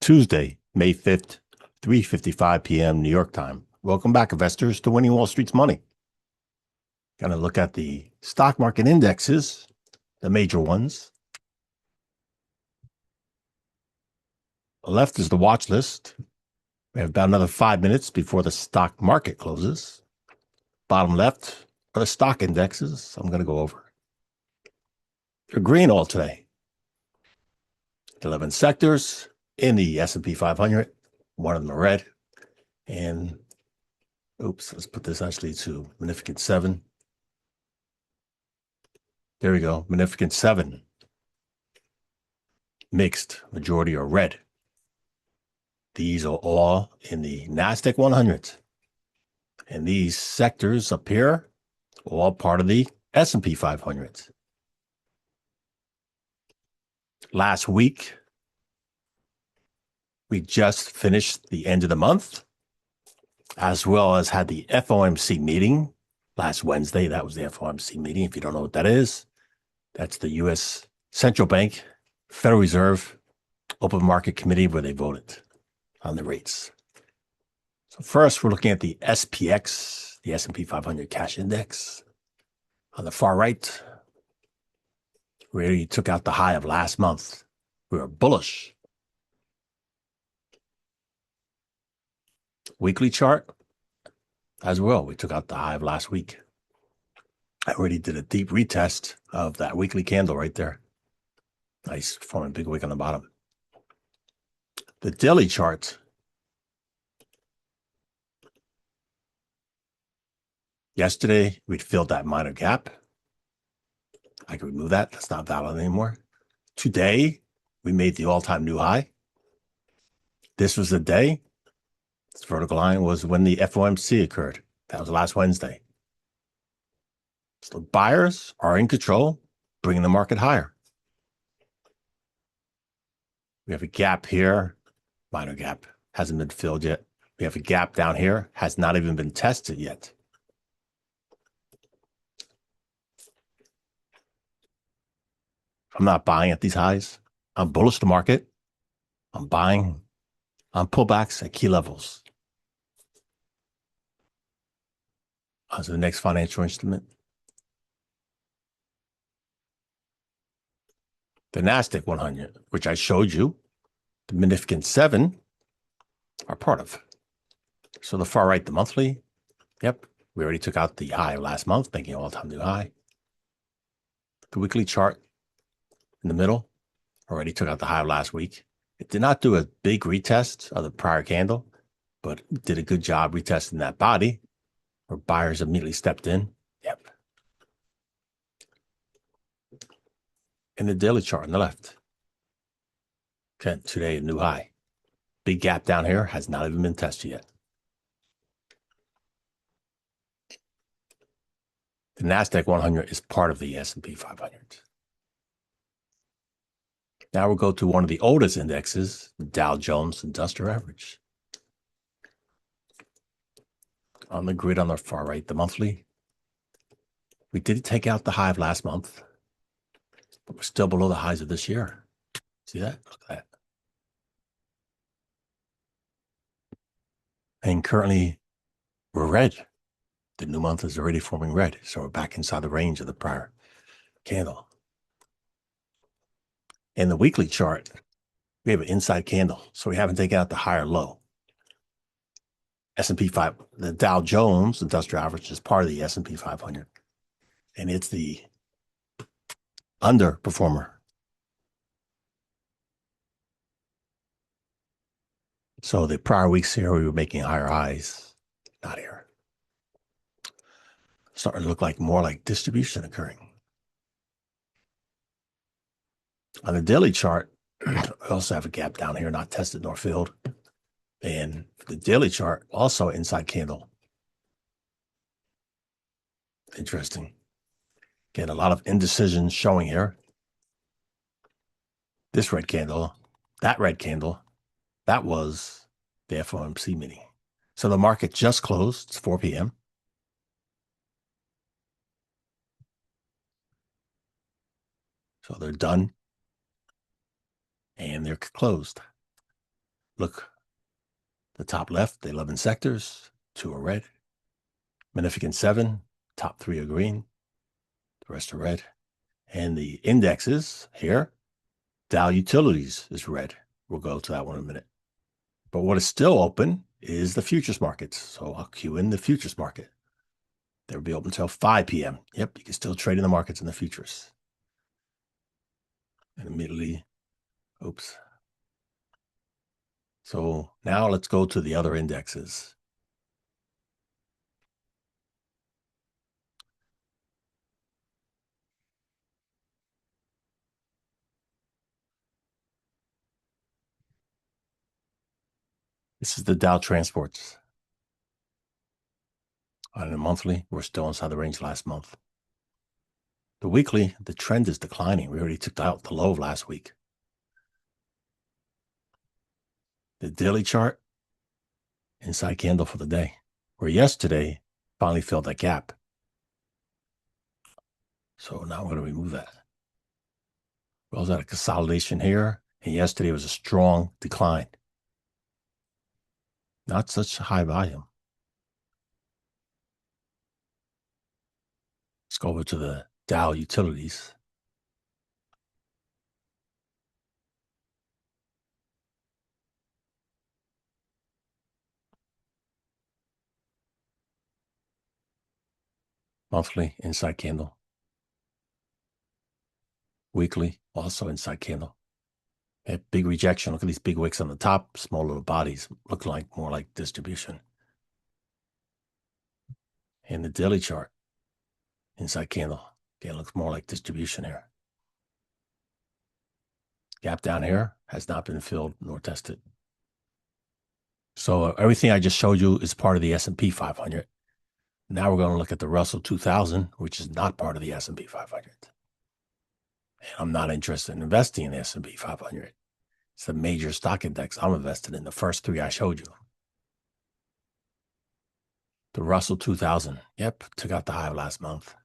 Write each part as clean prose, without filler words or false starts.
Tuesday, May 5th, 3:55 p.m. New York time. Welcome back, investors, to Winning Wall Street's Money. Going to look at the stock market indexes, the major ones. The left is the watch list. We have about another 5 minutes before the stock market closes. Bottom left are the stock indexes I'm going to go over. They're green all today. 11 sectors in the S&P 500. One of them are red. And, let's put this actually to Magnificent 7. There we go. Magnificent 7. Mixed. Majority are red. These are all in the NASDAQ 100. And these sectors up here are all part of the S&P 500. Last week, we just finished the end of the month, as well as had the FOMC meeting last Wednesday. That was the FOMC meeting. If you don't know what that is, that's the U.S. Central Bank, Federal Reserve, Open Market Committee, where they voted on the rates. So first, we're looking at the SPX, the S&P 500 Cash Index. On the far right, we already took out the high of last month. We were bullish. Weekly chart as well. We took out the high of last week. I already did a deep retest of that weekly candle right there. Nice, forming a big wick on the bottom. The daily chart. Yesterday, we'd filled that minor gap. I can remove that. That's not valid anymore. Today, we made the all-time new high. This was the day. This vertical line was when the FOMC occurred. That was last Wednesday. So buyers are in control, bringing the market higher. We have a gap here. Minor gap. Hasn't been filled yet. We have a gap down here. Has not even been tested yet. I'm not buying at these highs. I'm bullish the market. I'm buying on pullbacks at key levels. On to the next financial instrument. The NASDAQ 100, which I showed you, the Magnificent 7 are part of. So the far right, the monthly. Yep, we already took out the high of last month, making an all-time new high. The weekly chart in the middle already took out the high of last week. It did not do a big retest of the prior candle, but did a good job retesting that body where buyers immediately stepped in. Yep. And the daily chart on the left. Okay, today a new high. Big gap down here has not even been tested yet. The NASDAQ 100 is part of the S&P 500. Now we'll go to one of the oldest indexes, the Dow Jones Industrial Average. On the grid on the far right, the monthly. We did take out the high of last month, but we're still below the highs of this year. See that? Look at that. And currently, we're red. The new month is already forming red, so we're back inside the range of the prior candle. In the weekly chart, we have an inside candle, so we haven't taken out the higher low. S&P 5, the Dow Jones Industrial Average is part of the S&P 500, and it's the underperformer. So the prior weeks here, we were making higher highs, not here. Starting to look like more like distribution occurring. On the daily chart, we also have a gap down here, not tested nor filled. And the daily chart, also inside candle. Interesting. Again, a lot of indecision showing here. This red candle, that red candle, that was the FOMC meeting. So the market just closed. It's 4 p.m. So they're done. And they're closed. look, the top left, the 11 sectors, 2 are red. Magnificent 7, top 3 are green. The rest are red. And the indexes here, Dow Utilities is red. We'll go to that one in a minute. But what is still open is the futures markets. So I'll cue in the futures market. They'll be open until 5 p.m. Yep, you can still trade in the markets in the futures. And immediately, oops. So now let's go to the other indexes. This is the Dow Transports. On the monthly, we're still inside the range last month. The weekly, the trend is declining. We already took out the low of last week. The daily chart, inside candle for the day, where yesterday finally filled that gap. So now I'm going to remove that. We also had a consolidation here, and yesterday was a strong decline. Not such high volume. Let's go over to the Dow Utilities. Monthly, inside candle. Weekly, also inside candle. A big rejection. Look at these big wicks on the top, small little bodies, look like more like distribution. And the daily chart, inside candle, again, looks more like distribution here. Gap down here has not been filled nor tested. So everything I just showed you is part of the S&P 500. Now we're going to look at the Russell 2000, which is not part of the S&P 500. And I'm not interested in investing in the S&P 500. It's the major stock index I'm invested in, the first 3 I showed you. The Russell 2000, yep, took out the high of last month.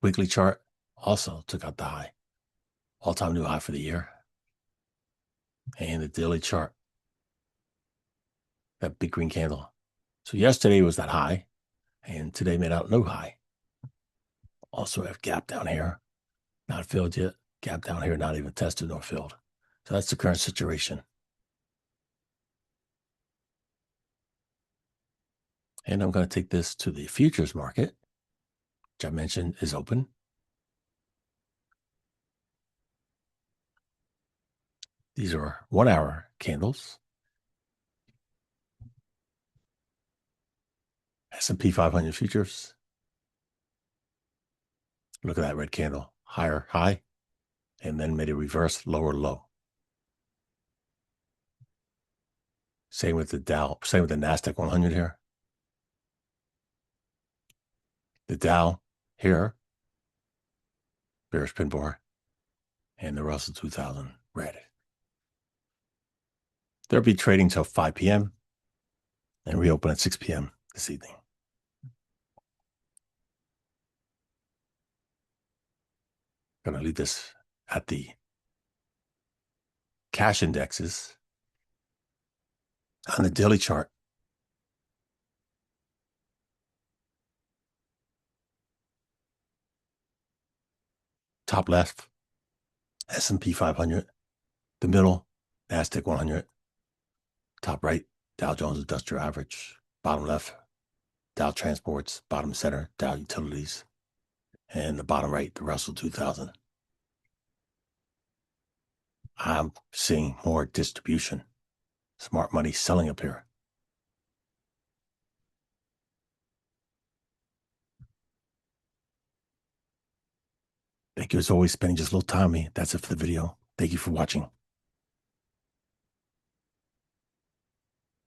Weekly chart also took out the high. All-time new high for the year. And the daily chart, that big green candle. So yesterday was that high, and today made out no high. Also have gap down here, not filled yet. Gap down here, not even tested nor filled. So that's the current situation. And I'm going to take this to the futures market, which I mentioned is open. These are 1-hour candles. S&P 500 futures. Look at that red candle. Higher high, and then made a reverse lower low. Same with the Dow. Same with the NASDAQ 100 here. The Dow here, bearish pin bar, and the Russell 2000 red. They'll be trading till 5 p.m. and reopen at 6 p.m. this evening. Going to leave this at the cash indexes on the daily chart. Top left, S&P 500. The middle, NASDAQ 100. Top right, Dow Jones Industrial Average. Bottom left, Dow Transports. Bottom center, Dow Utilities. And the bottom right, the Russell 2000. I'm seeing more distribution. Smart money selling up here. Thank you as always, spending just a little time with me. That's it for the video. Thank you for watching.